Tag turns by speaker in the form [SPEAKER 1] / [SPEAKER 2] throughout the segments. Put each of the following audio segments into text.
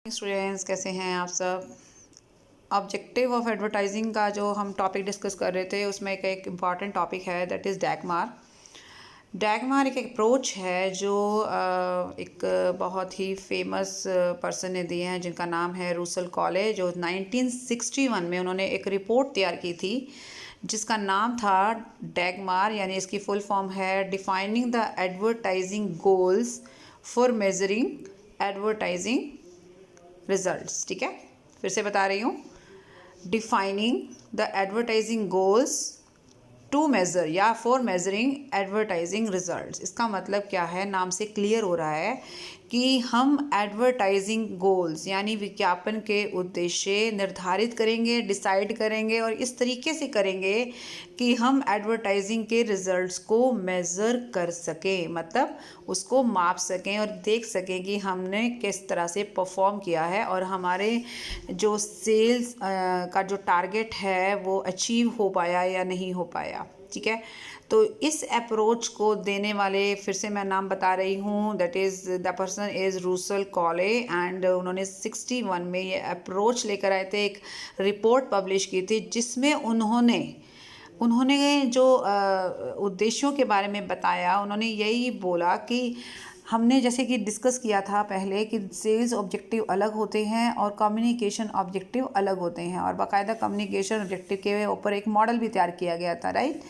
[SPEAKER 1] Students, कैसे हैं आप सब। ऑब्जेक्टिव ऑफ एडवर्टाइजिंग का जो हम टॉपिक डिस्कस कर रहे थे उसमें एक इम्पॉर्टेंट टॉपिक है, दैट इज़ डैगमार। डैगमार एक अप्रोच है जो एक बहुत ही फेमस पर्सन ने दिए हैं, जिनका नाम है रूसल कॉले। जो 1961 में उन्होंने एक रिपोर्ट तैयार की थी जिसका नाम था डैगमार, यानी इसकी फुल फॉर्म है defining the advertising goals for measuring advertising results. ठीक है, फिर से बता रही हूँ, defining the advertising goals to measure या फॉर मेजरिंग एडवर्टाइजिंग रिजल्ट्स। इसका मतलब क्या है, नाम से क्लियर हो रहा है कि हम एडवर्टाइजिंग गोल्स यानी विज्ञापन के उद्देश्य निर्धारित करेंगे, डिसाइड करेंगे और इस तरीके से करेंगे कि हम एडवर्टाइजिंग के रिजल्ट्स को मेज़र कर सकें, मतलब उसको माप सकें और देख सकें कि हमने किस तरह से परफॉर्म किया है और हमारे जो सेल्स का जो टारगेट है वो अचीव हो पाया या नहीं हो पाया। ठीक है, तो इस अप्रोच को देने वाले, फिर से मैं नाम बता रही हूँ, that is the person is रूसल कॉले। एंड उन्होंने 61 में ये अप्रोच लेकर आए थे, एक रिपोर्ट पब्लिश की थी जिसमें उन्होंने जो उद्देश्यों के बारे में बताया। उन्होंने यही बोला कि हमने जैसे कि डिस्कस किया था पहले कि सेल्स ऑब्जेक्टिव अलग होते हैं और कम्युनिकेशन ऑब्जेक्टिव अलग होते हैं, और बाकायदा कम्युनिकेशन ऑब्जेक्टिव के ऊपर एक मॉडल भी तैयार किया गया था, राइट।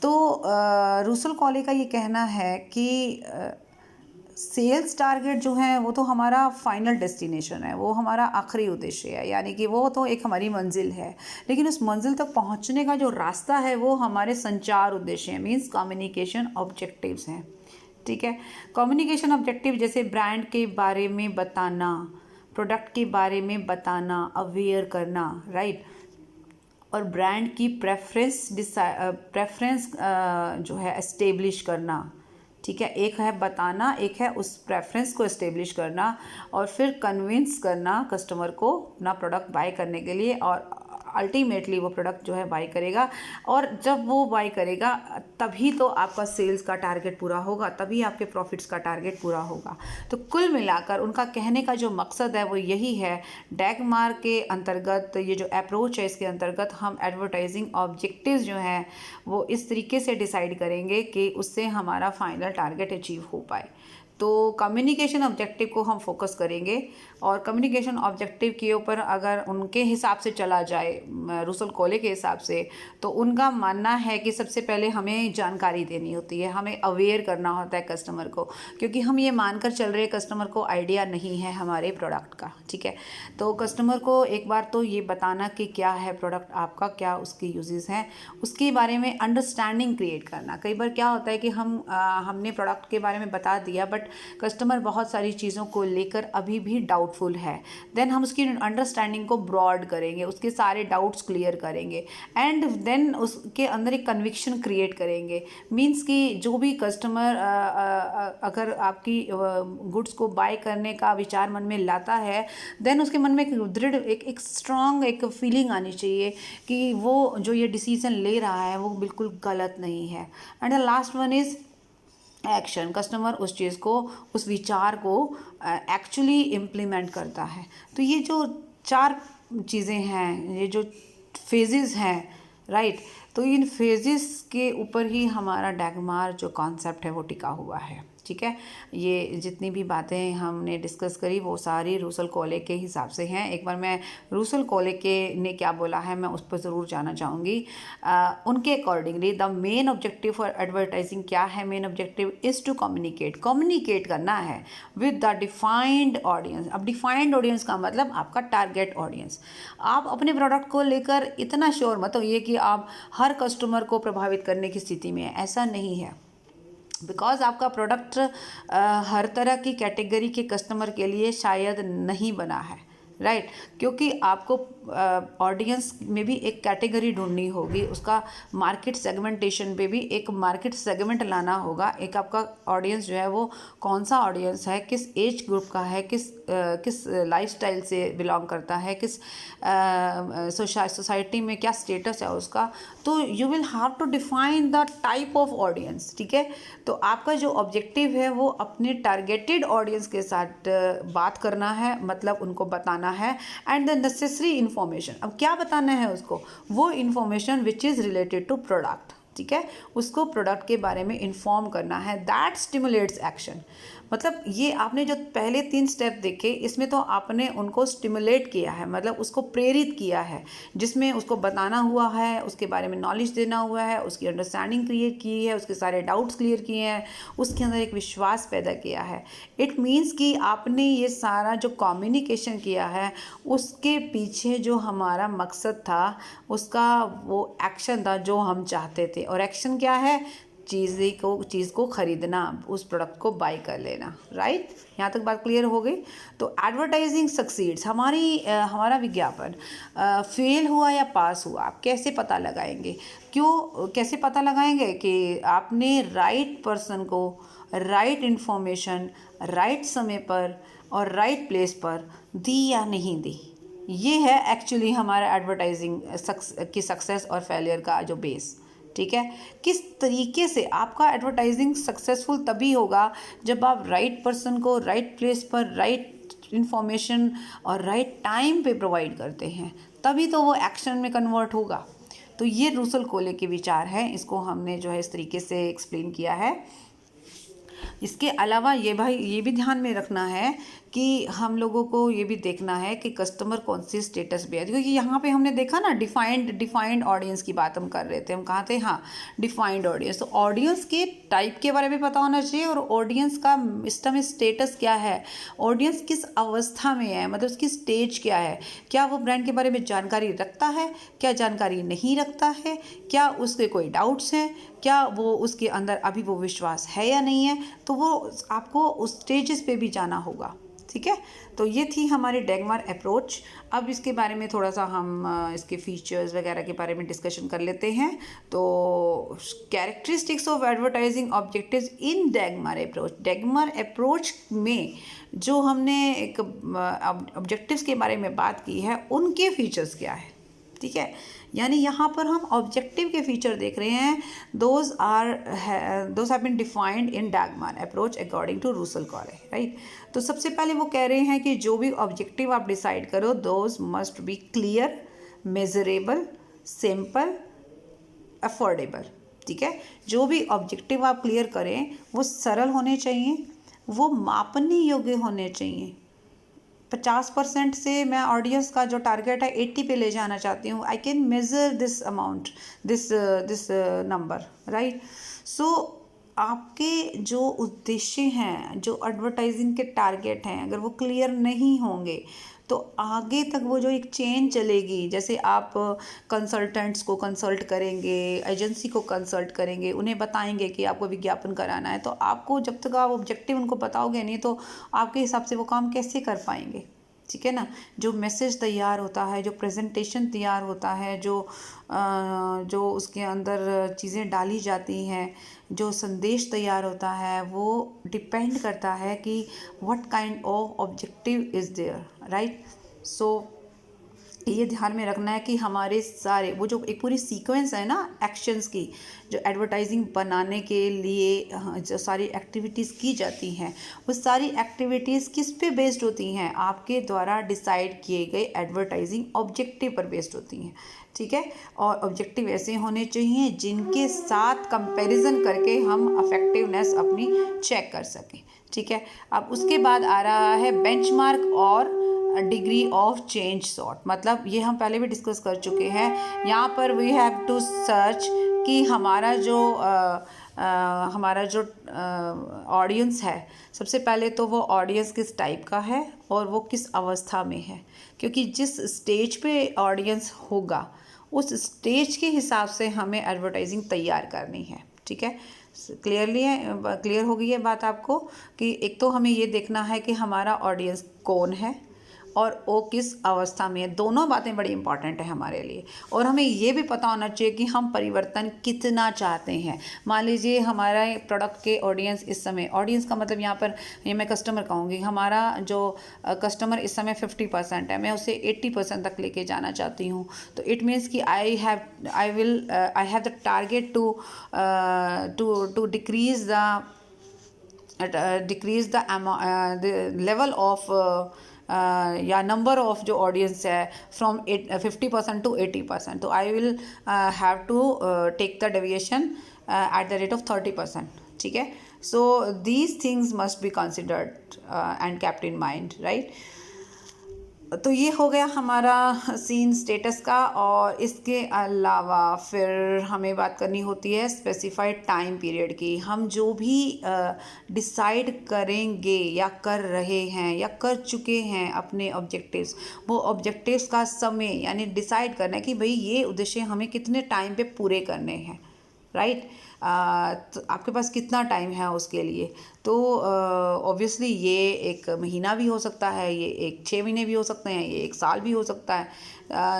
[SPEAKER 1] तो रूसल कॉले का ये कहना है कि सेल्स टारगेट जो है वो तो हमारा फाइनल डेस्टिनेशन है, वो हमारा आखिरी उद्देश्य है, यानी कि वो तो एक हमारी मंजिल है, लेकिन उस मंजिल तक पहुंचने का जो रास्ता है वो हमारे संचार उद्देश्य हैं, मीन्स कम्युनिकेशन ऑब्जेक्टिव्स हैं। ठीक है, कम्युनिकेशन ऑब्जेक्टिव जैसे ब्रांड के बारे में बताना, प्रोडक्ट के बारे में बताना, अवेयर करना, राइट, और ब्रांड की प्रेफरेंस जो है एस्टेब्लिश करना। ठीक है, एक है बताना, एक है उस प्रेफरेंस को एस्टेब्लिश करना और फिर कन्विंस करना कस्टमर को अपना प्रोडक्ट बाय करने के लिए, और अल्टीमेटली वो प्रोडक्ट जो है बाय करेगा। और जब वो बाय करेगा तभी तो आपका सेल्स का टारगेट पूरा होगा, तभी आपके प्रॉफिट्स का टारगेट पूरा होगा। तो कुल मिलाकर उनका कहने का जो मकसद है वो यही है, डैगमार के अंतर्गत ये जो अप्रोच है इसके अंतर्गत हम एडवर्टाइजिंग ऑब्जेक्टिव्स जो हैं वो इस तरीके से डिसाइड करेंगे कि उससे हमारा फाइनल टारगेट अचीव हो पाए। तो कम्युनिकेशन ऑब्जेक्टिव को हम फोकस करेंगे, और कम्युनिकेशन ऑब्जेक्टिव के ऊपर अगर उनके हिसाब से चला जाए, रूसल कॉले के हिसाब से, तो उनका मानना है कि सबसे पहले हमें जानकारी देनी होती है, हमें अवेयर करना होता है कस्टमर को, क्योंकि हम ये मानकर चल रहे कस्टमर को आइडिया नहीं है हमारे प्रोडक्ट का। ठीक है, तो कस्टमर को एक बार तो ये बताना कि क्या है प्रोडक्ट आपका, क्या उसके यूजेस हैं, उसके बारे में अंडरस्टैंडिंग क्रिएट करना। कई बार क्या होता है कि हमने प्रोडक्ट के बारे में बता दिया बट कस्टमर बहुत सारी चीज़ों को लेकर अभी भी डाउटफुल है, देन हम उसकी अंडरस्टैंडिंग को ब्रॉड करेंगे, उसके सारे डाउट्स क्लियर करेंगे एंड देन उसके अंदर एक कन्विक्शन क्रिएट करेंगे। मीन्स कि जो भी कस्टमर अगर आपकी गुड्स को बाय करने का विचार मन में लाता है, देन उसके मन में एक दृढ़ एक स्ट्रॉन्ग एक फीलिंग आनी चाहिए कि वो जो ये डिसीजन ले रहा है वो बिल्कुल गलत नहीं है। And the last one is action, customer उस चीज़ को, उस विचार को एक्चुअली इम्प्लीमेंट करता है। तो ये जो चार चीज़ें हैं, ये जो फेजेस हैं, राइट, तो इन फेजेस के ऊपर ही हमारा डैगमार जो कॉन्सेप्ट है वो टिका हुआ है। ठीक है, ये जितनी भी बातें हमने डिस्कस करी वो सारी रूसल कॉले के हिसाब से हैं। एक बार मैं रूसल कॉले के ने क्या बोला है मैं उस पर ज़रूर जाना चाहूँगी। उनके accordingly the main objective for advertising क्या है, main objective is to communicate करना है विद द डिफाइंड ऑडियंस। अब डिफाइंड ऑडियंस का मतलब आपका टारगेट ऑडियंस। आप अपने प्रोडक्ट को लेकर इतना श्योर मत होइए कि आप हर कस्टमर को प्रभावित करने की स्थिति में है, ऐसा नहीं है, बिकॉज़ आपका प्रोडक्ट हर तरह की कैटेगरी के कस्टमर के लिए शायद नहीं बना है, राइट, क्योंकि आपको ऑडियंस में भी एक कैटेगरी ढूंढनी होगी, उसका मार्केट सेगमेंटेशन पे भी एक मार्केट सेगमेंट लाना होगा। एक आपका ऑडियंस जो है वो कौन सा ऑडियंस है, किस एज ग्रुप का है, किस किस लाइफस्टाइल से बिलोंग करता है, किस सोसाइटी में क्या स्टेटस है उसका, तो you will have to define the type of audience. ठीक है, तो आपका जो ऑब्जेक्टिव है वो अपने टारगेटेड ऑडियंस के साथ बात करना है, मतलब उनको बताना है एंड द नेसेसरी इन्फॉर्मेशन। अब क्या बताना है उसको, वो information which is related to product. ठीक है, उसको प्रोडक्ट के बारे में इन्फॉर्म करना है, दैट स्टिमुलेट्स एक्शन। मतलब ये आपने जो पहले 3 स्टेप देखे, इसमें तो आपने उनको स्टिमुलेट किया है, मतलब उसको प्रेरित किया है, जिसमें उसको बताना हुआ है, उसके बारे में नॉलेज देना हुआ है, उसकी अंडरस्टैंडिंग क्रिएट की है, उसके सारे डाउट्स क्लियर किए हैं, उसके अंदर एक विश्वास पैदा किया है। इट मीन्स कि आपने ये सारा जो कम्युनिकेशन किया है उसके पीछे जो हमारा मकसद था, उसका वो एक्शन था जो हम चाहते थे। और एक्शन क्या है, चीज़ को ख़रीदना, उस प्रोडक्ट को बाय कर लेना। राइट, यहाँ तक बात क्लियर हो गई। तो एडवर्टाइजिंग सक्सीड्स, हमारा विज्ञापन फेल हुआ या पास हुआ, आप कैसे पता लगाएंगे? कैसे पता लगाएंगे कि आपने राइट पर्सन को राइट इन्फॉर्मेशन राइट समय पर और राइट प्लेस पर दी या नहीं दी। ये है एक्चुअली हमारा एडवर्टाइजिंग की सक्सेस और फेलियर का जो बेस। ठीक है, किस तरीके से आपका एडवर्टाइजिंग सक्सेसफुल तभी होगा जब आप राइट पर्सन को राइट प्लेस पर राइट इन्फॉर्मेशन और राइट टाइम पे प्रोवाइड करते हैं, तभी तो वो एक्शन में कन्वर्ट होगा। तो ये रूसल कोले के विचार हैं, इसको हमने जो है इस तरीके से एक्सप्लेन किया है। इसके अलावा ये भी ध्यान में रखना है कि हम लोगों को ये भी देखना है कि कस्टमर कौन सी स्टेटस पे है, क्योंकि यहाँ पे हमने देखा ना डिफाइंड ऑडियंस की बात हम कर रहे थे, हम कहाँ थे, हाँ डिफाइंड ऑडियंस। तो ऑडियंस के टाइप के बारे में पता होना चाहिए और ऑडियंस का इस टाइम स्टेटस क्या है, ऑडियंस किस अवस्था में है, मतलब उसकी स्टेज क्या है, क्या वो ब्रांड के बारे में जानकारी रखता है, क्या जानकारी नहीं रखता है, क्या उसके कोई डाउट्स हैं, क्या वो उसके अंदर अभी वो विश्वास है या नहीं है। तो वो आपको उस स्टेजेस पे भी जाना होगा। ठीक है, तो ये थी हमारी डैगमार अप्रोच। अब इसके बारे में थोड़ा सा हम इसके फीचर्स वगैरह के बारे में डिस्कशन कर लेते हैं। तो characteristics of advertising objectives in Dagmar approach में जो हमने एक ऑब्जेक्टिव्स के बारे में बात की है, उनके फीचर्स क्या है। ठीक है, यानी यहाँ पर हम ऑब्जेक्टिव के फीचर देख रहे हैं, those have been defined in Dagmar approach according to Russell Colley. Right, तो सबसे पहले वो कह रहे हैं कि जो भी ऑब्जेक्टिव आप डिसाइड करो, those must be clear, measurable, simple, affordable. ठीक है, जो भी ऑब्जेक्टिव आप क्लियर करें वो सरल होने चाहिए, वो मापने योग्य होने चाहिए। 50% से मैं ऑडियंस का जो टारगेट है 80 पे ले जाना चाहती हूँ, I can measure this amount, this number. Right, so आपके जो उद्देश्य हैं, जो एडवर्टाइजिंग के टारगेट हैं, अगर वो क्लियर नहीं होंगे तो आगे तक वो जो एक चेन चलेगी, जैसे आप कंसल्टेंट्स को कंसल्ट करेंगे, एजेंसी को कंसल्ट करेंगे, उन्हें बताएंगे कि आपको विज्ञापन कराना है, तो आपको जब तक आप ऑब्जेक्टिव उनको बताओगे नहीं तो आपके हिसाब से वो काम कैसे कर पाएंगे। ठीक है ना, जो मैसेज तैयार होता है, जो प्रेजेंटेशन तैयार होता है, जो उसके अंदर चीज़ें डाली जाती हैं, जो संदेश तैयार होता है, वो डिपेंड करता है कि what kind of objective is there. Right, so ये ध्यान में रखना है कि हमारे सारे वो जो एक पूरी सीक्वेंस है ना एक्शंस की, जो एडवर्टाइजिंग बनाने के लिए जो सारी एक्टिविटीज़ की जाती हैं, वो सारी एक्टिविटीज़ किस पे बेस्ड होती हैं, आपके द्वारा डिसाइड किए गए एडवर्टाइजिंग ऑब्जेक्टिव पर बेस्ड होती हैं। ठीक है, और ऑब्जेक्टिव ऐसे होने चाहिए जिनके साथ कंपैरिजन करके हम अफेक्टिवनेस अपनी चेक कर सकें। ठीक है, अब उसके बाद आ रहा है बेंचमार्क और डिग्री ऑफ चेंज सॉर्ट, मतलब ये हम पहले भी डिस्कस कर चुके हैं। यहाँ पर वी हैव टू सर्च कि हमारा जो ऑडियंस है, सबसे पहले तो वो ऑडियंस किस टाइप का है और वो किस अवस्था में है, क्योंकि जिस स्टेज पे ऑडियंस होगा उस स्टेज के हिसाब से हमें एडवर्टाइजिंग तैयार करनी है। ठीक है, क्लियर हो गई है बात आपको कि एक तो हमें ये देखना है कि हमारा ऑडियंस कौन है, और ओ किस अवस्था में है, दोनों बातें बड़ी इंपॉर्टेंट है हमारे लिए। और हमें ये भी पता होना चाहिए कि हम परिवर्तन कितना चाहते हैं। मान लीजिए हमारा प्रोडक्ट के ऑडियंस इस समय, ऑडियंस का मतलब यहाँ पर ये मैं कस्टमर कहूँगी, हमारा जो कस्टमर इस समय 50% है, मैं उसे 80% तक लेके जाना चाहती हूँ। तो इट मीन्स कि I have the target to decrease the level of या नंबर ऑफ जो ऑडियंस है फ्रॉम 50% to 80%। तो I will have to take the deviation at the rate of 30%। ठीक है, so these things must be considered and kept in mind, right. तो ये हो गया हमारा सीन स्टेटस का। और इसके अलावा फिर हमें बात करनी होती है स्पेसिफाइड टाइम पीरियड की। हम जो भी डिसाइड करेंगे या कर रहे हैं या कर चुके हैं अपने ऑब्जेक्टिव्स, वो ऑब्जेक्टिव्स का समय यानी डिसाइड करना है कि भाई ये उद्देश्य हमें कितने टाइम पे पूरे करने हैं, राइट। तो आपके पास कितना टाइम है उसके लिए। तो ऑब्वियसली ये एक महीना भी हो सकता है, ये 6 महीने भी हो सकते हैं, ये 1 साल भी हो सकता है।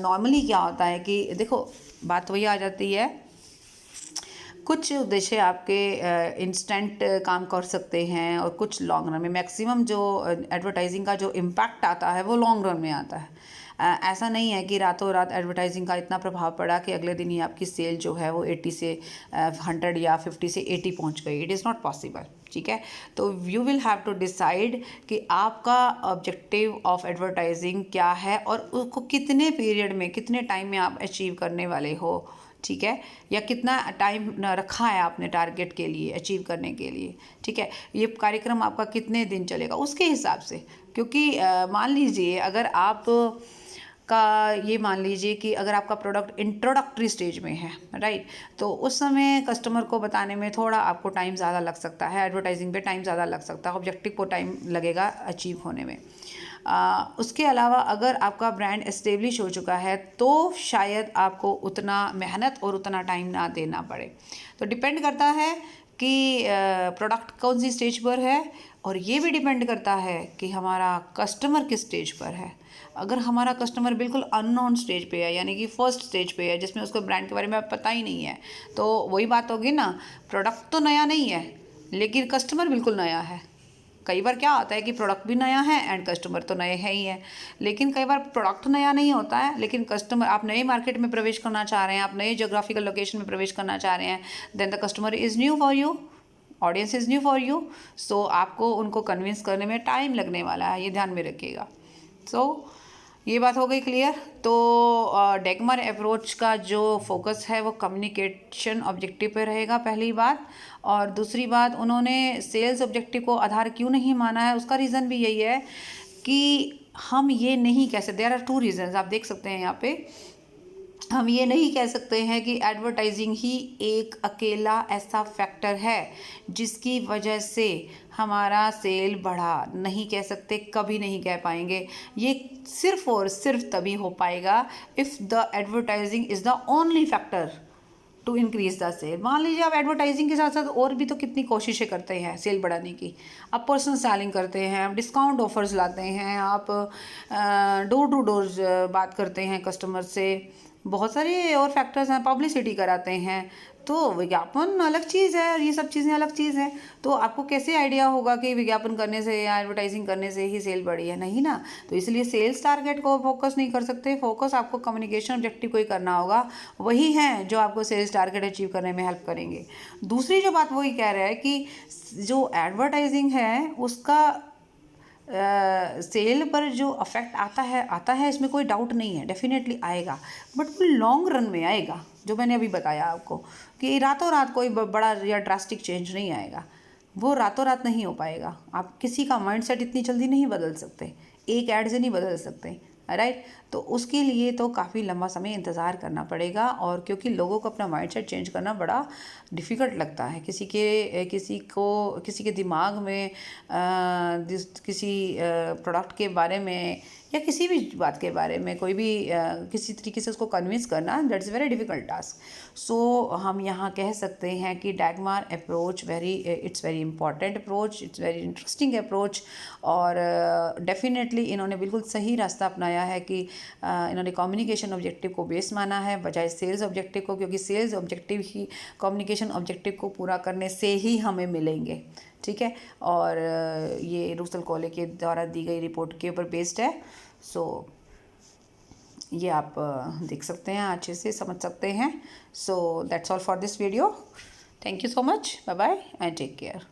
[SPEAKER 1] नॉर्मली क्या होता है कि देखो बात वही आ जाती है, कुछ उद्देश्य आपके इंस्टेंट काम कर सकते हैं और कुछ लॉन्ग रन में। मैक्सिमम जो एडवर्टाइजिंग का जो इम्पैक्ट आता है वो लॉन्ग रन में आता है। ऐसा नहीं है कि रातों रात एडवर्टाइजिंग का इतना प्रभाव पड़ा कि अगले दिन ही आपकी सेल जो है वो 80 से 100 या 50 से 80 पहुंच गई। इट इज़ नॉट पॉसिबल, ठीक है। तो you will have to decide कि आपका ऑब्जेक्टिव ऑफ एडवर्टाइजिंग क्या है और उसको कितने पीरियड में, कितने टाइम में आप अचीव करने वाले हो, ठीक है, या कितना टाइम रखा है आपने टारगेट के लिए अचीव करने के लिए, ठीक है। ये कार्यक्रम आपका कितने दिन चलेगा उसके हिसाब से। क्योंकि मान लीजिए अगर आप ये मान लीजिए कि अगर आपका प्रोडक्ट इंट्रोडक्टरी स्टेज में है, राइट, तो उस समय कस्टमर को बताने में थोड़ा आपको टाइम ज़्यादा लग सकता है, एडवर्टाइजिंग पे टाइम ज़्यादा लग सकता है, ऑब्जेक्टिव को टाइम लगेगा अचीव होने में। उसके अलावा अगर आपका ब्रांड एस्टेब्लिश हो चुका है तो शायद आपको उतना मेहनत और उतना टाइम ना देना पड़े। तो डिपेंड करता है कि प्रोडक्ट कौन सी स्टेज पर है, और ये भी डिपेंड करता है कि हमारा कस्टमर किस स्टेज पर है। अगर हमारा कस्टमर बिल्कुल अननोन स्टेज पे है, यानी कि फर्स्ट स्टेज पे है, जिसमें उसको ब्रांड के बारे में पता ही नहीं है, तो वही बात होगी ना, प्रोडक्ट तो नया नहीं है लेकिन कस्टमर बिल्कुल नया है। कई बार क्या होता है कि प्रोडक्ट भी नया है एंड कस्टमर तो नए हैं ही है। लेकिन कई बार प्रोडक्ट नया नहीं होता है लेकिन कस्टमर, आप नए मार्केट में प्रवेश करना चाह रहे हैं, आप नए जोग्राफिकल लोकेशन में प्रवेश करना चाह रहे हैं, then the customer is new for you, audience is new for you. So आपको उनको कन्विंस करने में टाइम लगने वाला है, ये ध्यान में रखिएगा। सो ये बात हो गई क्लियर। तो डेगमर अप्रोच का जो फोकस है वो कम्युनिकेशन ऑब्जेक्टिव पे रहेगा, पहली बात। और दूसरी बात, उन्होंने सेल्स ऑब्जेक्टिव को आधार क्यों नहीं माना है, उसका रीज़न भी यही है कि हम ये नहीं कह सकते, देयर आर 2 रीजंस, आप देख सकते हैं यहाँ पे। हम ये नहीं कह सकते हैं कि एडवर्टाइजिंग ही एक अकेला ऐसा फैक्टर है जिसकी वजह से हमारा सेल बढ़ा, नहीं कह सकते, कभी नहीं कह पाएंगे। ये सिर्फ और सिर्फ तभी हो पाएगा if the advertising is the only factor to increase the sale. मान लीजिए आप एडवर्टाइजिंग के साथ साथ और भी तो कितनी कोशिशें करते हैं सेल बढ़ाने की। आप पर्सनल सेलिंग करते हैं, आप डिस्काउंट ऑफर्स लाते हैं, आप डोर टू डोर बात करते हैं कस्टमर से, बहुत सारे और फैक्टर्स हैं, पब्लिसिटी कराते हैं। तो विज्ञापन अलग चीज़ है और ये सब चीज़ें अलग चीज़ हैं। तो आपको कैसे आइडिया होगा कि विज्ञापन करने से या एडवर्टाइजिंग करने से ही सेल बढ़ी है, नहीं ना। तो इसलिए सेल्स टारगेट को फोकस नहीं कर सकते, फोकस आपको कम्युनिकेशन ऑब्जेक्टिव को ही करना होगा। वही हैं जो आपको सेल्स टारगेट अचीव करने में हेल्प करेंगे। दूसरी जो बात वही कह रहा है कि जो एडवर्टाइजिंग है उसका सेल पर जो अफेक्ट आता है, इसमें कोई डाउट नहीं है, डेफिनेटली आएगा, बट वो लॉन्ग रन में आएगा। जो मैंने अभी बताया आपको कि रातों रात कोई बड़ा या ड्रास्टिक चेंज नहीं आएगा, वो रातों रात नहीं हो पाएगा। आप किसी का माइंडसेट इतनी जल्दी नहीं बदल सकते, एक ऐड से नहीं बदल सकते, राइट। तो उसके लिए तो काफ़ी लंबा समय इंतज़ार करना पड़ेगा, और क्योंकि लोगों को अपना माइंडसेट चेंज करना बड़ा डिफ़िकल्ट लगता है। किसी के दिमाग में किसी प्रोडक्ट के बारे में या किसी भी बात के बारे में कोई भी किसी तरीके से उसको कन्विंस करना, that's very difficult task. So हम यहाँ कह सकते हैं कि Dagmar approach it's very important approach, it's very interesting approach. और डेफिनेटली इन्होंने बिल्कुल सही रास्ता अपनाया है कि इन्होंने कम्युनिकेशन ऑब्जेक्टिव को बेस माना है बजाय सेल्स ऑब्जेक्टिव को, क्योंकि सेल्स ऑब्जेक्टिव ही कम्युनिकेशन ऑब्जेक्टिव को पूरा करने से ही हमें मिलेंगे, ठीक है। और ये रूसल कॉले के द्वारा दी गई रिपोर्ट के ऊपर बेस्ड है। सो ये आप देख सकते हैं, अच्छे से समझ सकते हैं। So that's all for this video. Thank you so much, bye bye and take care.